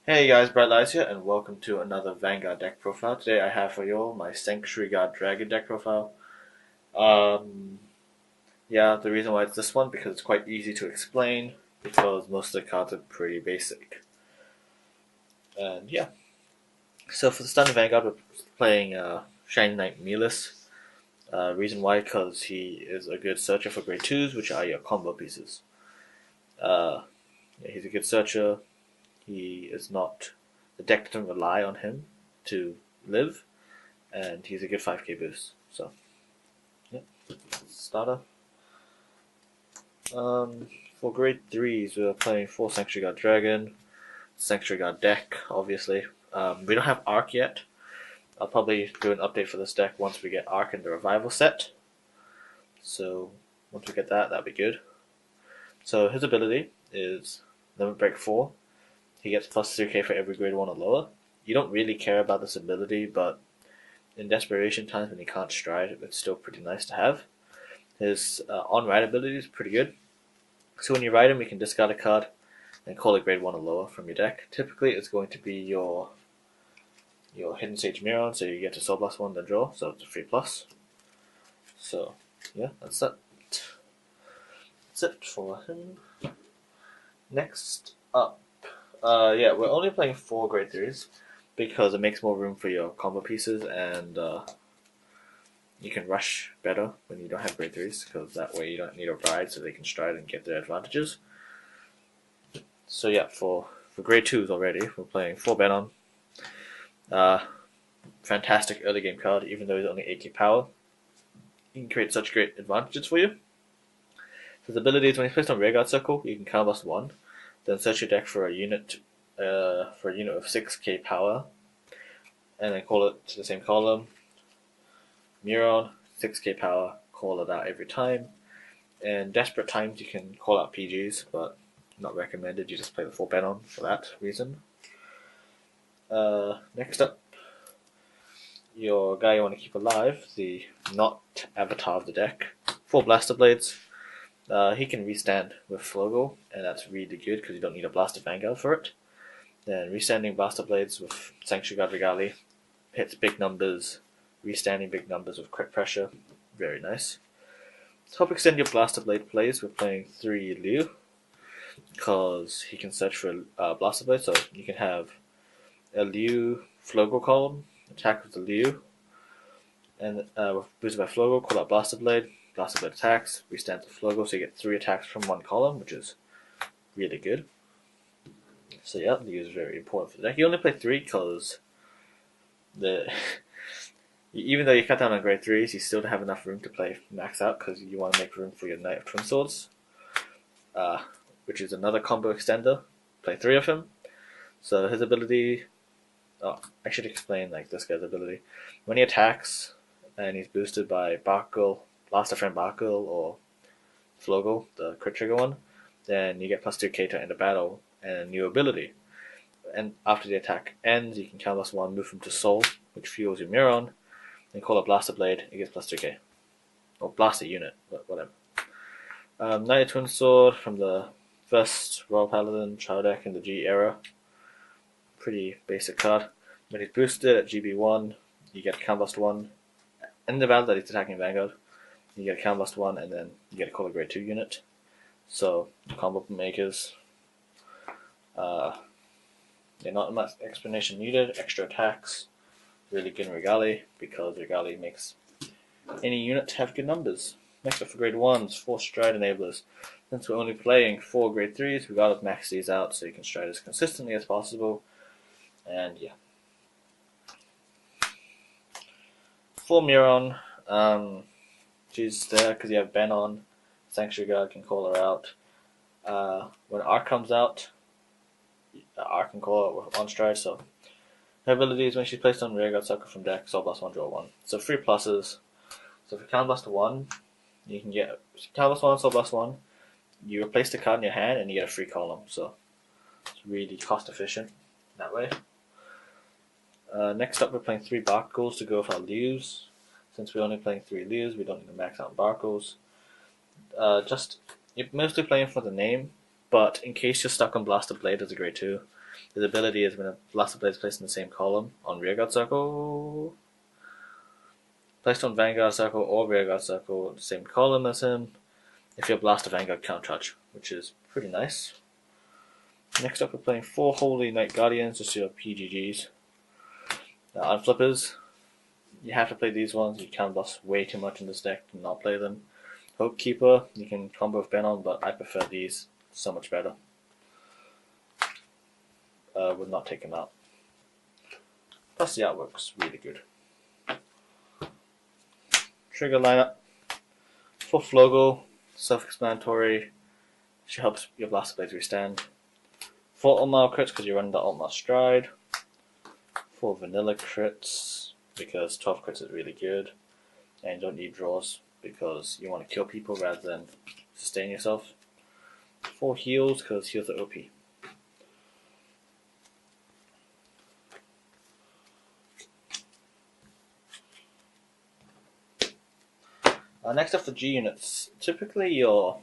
Hey guys, Bright Lights here, and welcome to another Vanguard deck profile. Today I have for you all my Sanctuary Guard Dragon deck profile. Um, yeah, the reason why it's this one because it's quite easy to explain because most of the cards are pretty basic. And yeah, so for the standard Vanguard, we're playing Shiny Knight Melis. Reason why, because he is a good searcher for grade 2s, which are your combo pieces. Yeah, he's a good searcher. He is not. The deck doesn't rely on him to live, and he's a good 5k boost. So, yeah, starter. For grade 3s, we're playing 4 Sanctuary Guard Dragon, Sanctuary Guard deck, obviously. We don't have Arc yet. I'll probably do an update for this deck once we get Arc in the Revival set. So, once we get that, that'll be good. So, his ability is Limit Break 4. He gets plus 3k for every grade 1 or lower. You don't really care about this ability, but in desperation times when you can't stride, it's still pretty nice to have. His on-ride ability is pretty good. So when you ride him, you can discard a card and call it grade 1 or lower from your deck. Typically, it's going to be your Hidden Sage Miron, so you get to Soul Blast 1, then draw, so it's a free plus. So, yeah, that's it. That's it for him. Next up, yeah, we're only playing 4 grade 3s because it makes more room for your combo pieces and you can rush better when you don't have grade 3s because that way you don't need a ride so they can stride and get their advantages. So yeah, for grade 2s already, we're playing 4 Venom. Fantastic early game card, even though he's only 8k power. He can create such great advantages for you. His ability is when he's placed on Rearguard Circle, you can counterblast 1, then search your deck for a unit of 6k power, and then call it to the same column. Miron, 6k power, call it out every time. In desperate times, you can call out PGs, but not recommended. You just play the 4 Venom for that reason. Next up, your guy you want to keep alive, the not avatar of the deck, 4 Blaster Blades. He can restand with Flogo, and that's really good because you don't need a Blaster Vanguard for it. Then restanding Blaster Blades with Sanctuary Guard Regali hits big numbers, restanding big numbers with crit pressure, very nice. To help extend your Blaster Blade plays, we're playing 3 Liu, because he can search for Blaster Blade, so you can have a Liu Flogo column, attack with the Liu, and boosted by Flogo, call out Blaster Blade attacks, restand the Flogo, so you get 3 attacks from 1 column, which is really good. So yeah, Liu is very important for the deck. You only play 3 because even though you cut down on grade 3s, you still don't have enough room to play max out because you want to make room for your Knight of Twin Swords, which is another combo extender. Play 3 of him. So his ability, I should explain like this guy's ability. When he attacks and he's boosted by Barkle, Blaster Friend Barkle, or Flogo, the crit trigger one, then you get plus 2k to end the battle and a new ability. And after the attack ends, you can counterblast 1, move him to Soul, which fuels your Miron, then call a Blaster Blade, it gets plus 2k. Or Blaster Unit, but whatever. Knight of Twin Sword from the first Royal Paladin trial deck in the G era. Pretty basic card. When he's boosted at GB1, you get Counterblast 1. In the battle that he's attacking Vanguard, you get Counterblast 1, and then you get a Call grade 2 unit. So, combo makers. Yeah, not much explanation needed. Extra attacks. Really good in Regali, because Regali makes any unit have good numbers. Next up for grade 1s, 4 Stride Enablers. Since we're only playing 4 grade 3s, we gotta max these out so you can stride as consistently as possible. And yeah. For Miron, she's there because you have Ben on. Sanctuary Guard can call her out. When Arc comes out, Arc can call her on stride, so her ability is when she's placed on Rearguard Circle from deck, Soul Blast 1, draw 1. So 3 pluses. So if you Counterblast 1, you can get Counterblast 1, Soul Blast 1. You replace the card in your hand and you get a free column, so it's really cost efficient that way. Next up, we're playing 3 Barkles to go with our Lius. Since we're only playing 3 Lius, we don't need to max out Barkles. You're mostly playing for the name, but in case you're stuck on Blaster Blade as a grade 2, His ability is when a Blaster Blade is placed in the same column on Rearguard Circle, placed on Vanguard Circle or Rearguard Circle, the same column as him, if your Blaster Vanguard can't touch, which is pretty nice. Next up, we're playing 4 Holy Knight Guardians, just your PGGs. On flippers, you have to play these ones. You can lost way too much in this deck to not play them. Hope Keeper, you can combo with Benon, but I prefer these so much better. Would not take him out. Plus the artwork's really good. Trigger lineup. 4th logo, self-explanatory. She helps your Blaster Blades restand. 4 Altmile crits because you're running the Altmile Stride. 4 vanilla crits because 12 crits is really good. And you don't need draws because you want to kill people rather than sustain yourself. 4 heals because heals are OP. Next up, the G units. Typically your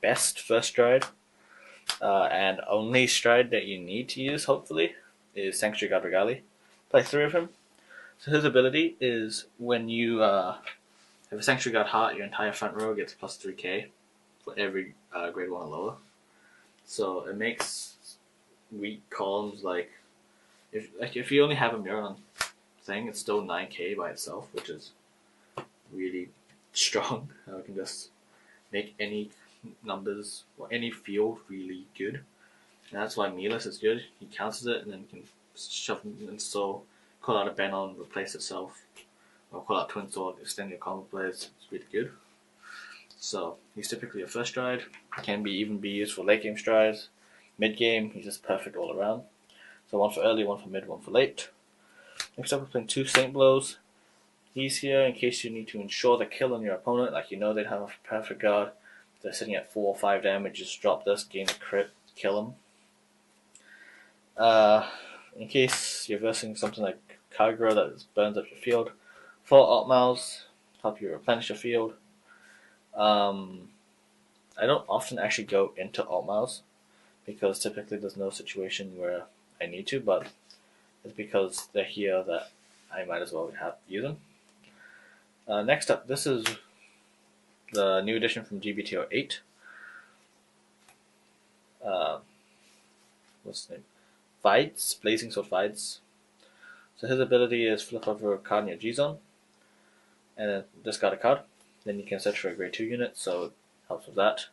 best first stride and only stride that you need to use, hopefully, is Sanctuary Guard Regali. Play 3 of him. So his ability is when you have a Sanctuary Guard Heart, your entire front row gets plus 3k for every grade 1 or lower. So it makes weak columns like if you only have a mirror on thing, it's still 9k by itself, which is really strong. I can just make any numbers or any field really good. And that's why Milas is good. He cancels it and then can shove and so call out a Benon, replace itself, or call out Twin Sword, extend your combo plays. It's really good. So he's typically a first stride. Can be even be used for late game strides. Mid game, he's just perfect all around. So 1 for early, 1 for mid, 1 for late. Next up, we're playing 2 Saint Blows. He's here in case you need to ensure the kill on your opponent, like you know they'd have a perfect guard. They're sitting at 4 or 5 damage, just drop this, gain a crit, kill them. In case you're versing something like Kagura that burns up your field, 4 Altmiles help you replenish your field. I don't often actually go into Altmiles because typically there's no situation where I need to, but it's because they're here that I might as well use them. Next up, this is the new edition from gbt08. What's his name? Vides, Blazing Sword Vides. So his ability is flip over a card in your G-Zone, and then discard a card. Then you can search for a grade 2 unit, so it helps with that.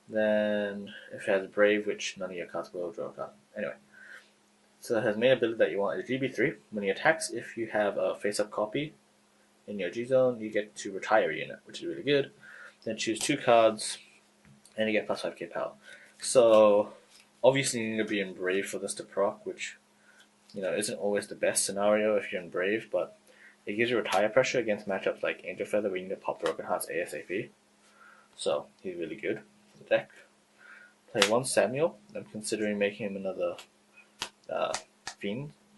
Then if it has Brave, which none of your cards will, draw a card. Anyway, so his main ability that you want is GB3. When he attacks, if you have a face-up copy in your G-Zone, you get to retire a unit, which is really good. Then choose 2 cards, and you get plus 5k power. So obviously you need to be in Brave for this to proc, which isn't always the best scenario if you're in Brave, but it gives you retire pressure against matchups like Angel Feather where you need to pop Broken Hearts ASAP. So he's really good for the deck. Play 1 Samuel. I'm considering making him another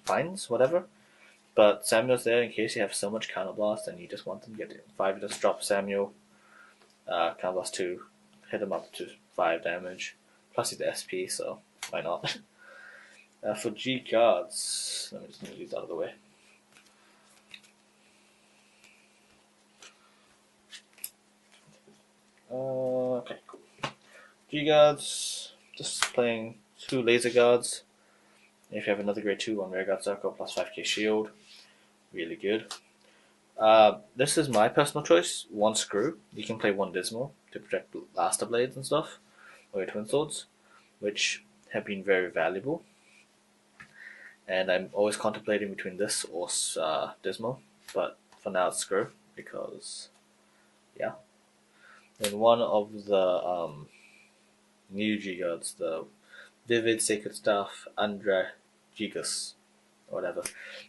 Fines, whatever. But Samuel's there in case you have so much counterblast and you just want them to get 5, just drop Samuel, counterblast 2, hit him up to 5 damage. Plus he's the SP, so why not? For G guards, let me just move these out of the way. Okay, cool. G guards, just playing 2 laser guards. If you have another grade 2 on Rearguard Circle, plus 5k shield, really good. This is my personal choice. 1 Screw. You can play 1 Dismal to protect Blaster Blades and stuff, or your Twin Swords, which have been very valuable. And I'm always contemplating between this or Dismal, but for now it's Screw because, yeah. Then one of the new G guards, the Vivid Sacred Staff Andra Gigas, or whatever.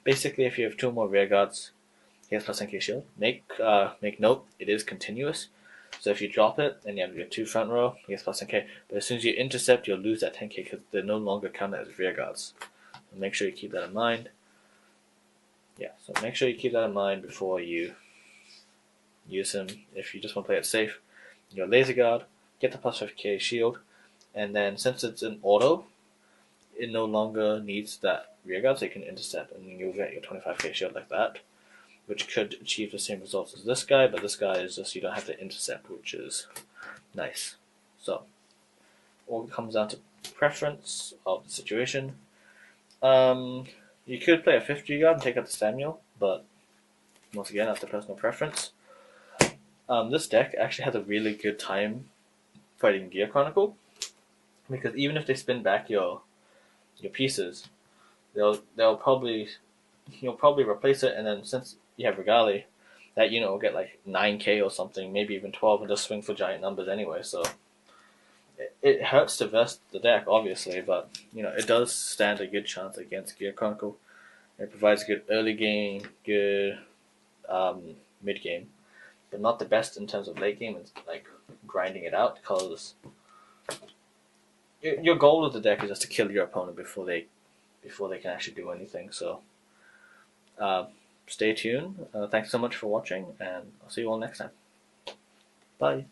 Basically, if you have 2 more rear guards, he has plus 10k shield. Make note, it is continuous. So if you drop it and you have your 2 front row, he has plus 10k. But as soon as you intercept, you'll lose that 10k because they're no longer counted as rear guards. So make sure you keep that in mind. Yeah, so make sure you keep that in mind before you use him. If you just want to play it safe, your laser guard, get the plus 5k shield, and then since it's an auto, it no longer needs that rearguard, so you can intercept and you'll get your 25k shield like that, which could achieve the same results as this guy, but this guy is just you don't have to intercept, which is nice. So all comes down to preference of the situation. You could play a 50 guard and take out the Samuel, but once again, that's the personal preference. This deck actually has a really good time fighting Gear Chronicle, because even if they spin back your pieces, you'll probably replace it, and then since you have Regali, that unit will get like 9k or something, maybe even 12, and just swing for giant numbers anyway. So it hurts to vest the deck, obviously, but it does stand a good chance against Gear Chronicle. It provides good early game, good mid game, but not the best in terms of late game and like grinding it out, because your goal of the deck is just to kill your opponent before they can actually do anything. So stay tuned. Thanks so much for watching, and I'll see you all next time. Bye.